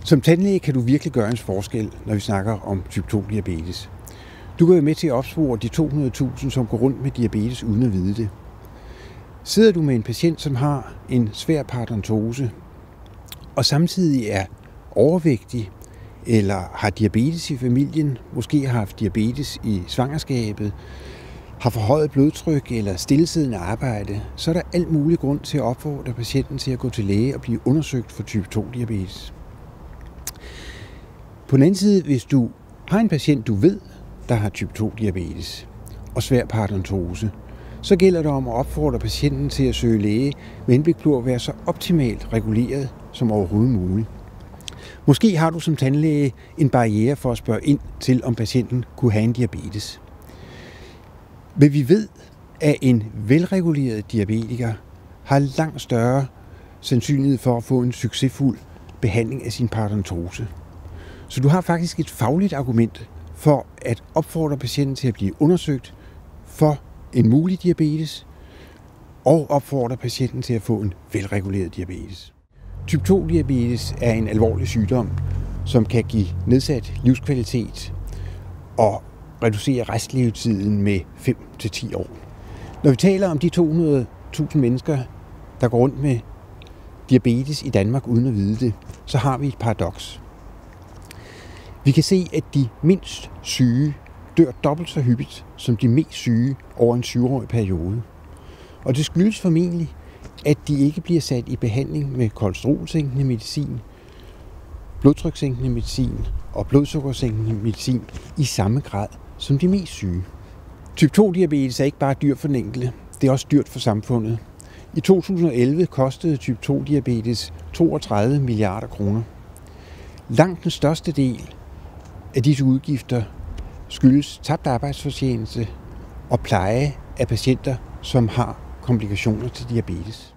Som tandlæge kan du virkelig gøre en forskel, når vi snakker om type 2-diabetes. Du kan være med til at opspore de 200.000, som går rundt med diabetes uden at vide det. Sidder du med en patient, som har en svær parodontose, og samtidig er overvægtig, eller har diabetes i familien, måske har haft diabetes i svangerskabet, har forhøjet blodtryk eller stillesiddende arbejde, så er der alt mulig grund til at opfordre patienten til at gå til læge og blive undersøgt for type 2-diabetes. På den anden side, hvis du har en patient, du ved, der har type 2-diabetes og svær parodontose, så gælder det om at opfordre patienten til at søge læge med henblik på at være så optimalt reguleret som overhovedet muligt. Måske har du som tandlæge en barriere for at spørge ind til, om patienten kunne have en diabetes. Men vi ved, at en velreguleret diabetiker har langt større sandsynlighed for at få en succesfuld behandling af sin parodontose. Så du har faktisk et fagligt argument for at opfordre patienten til at blive undersøgt for en mulig diabetes, og opfordre patienten til at få en velreguleret diabetes. Type 2-diabetes er en alvorlig sygdom, som kan give nedsat livskvalitet og reducere restlevetiden med 5-10 år. Når vi taler om de 200.000 mennesker, der går rundt med diabetes i Danmark uden at vide det, så har vi et paradoks. Vi kan se, at de mindst syge dør dobbelt så hyppigt som de mest syge over en 7-årig periode. Og det skyldes formentlig, at de ikke bliver sat i behandling med kolesterolsænkende medicin, blodtrykssænkende medicin og blodsukkersænkende medicin i samme grad som de mest syge. Type 2-diabetes er ikke bare dyrt for den enkelte, det er også dyrt for samfundet. I 2011 kostede type 2-diabetes 32 milliarder kroner. Langt den største del af disse udgifter skyldes tabt arbejdsfortjeneste og pleje af patienter, som har komplikationer til diabetes.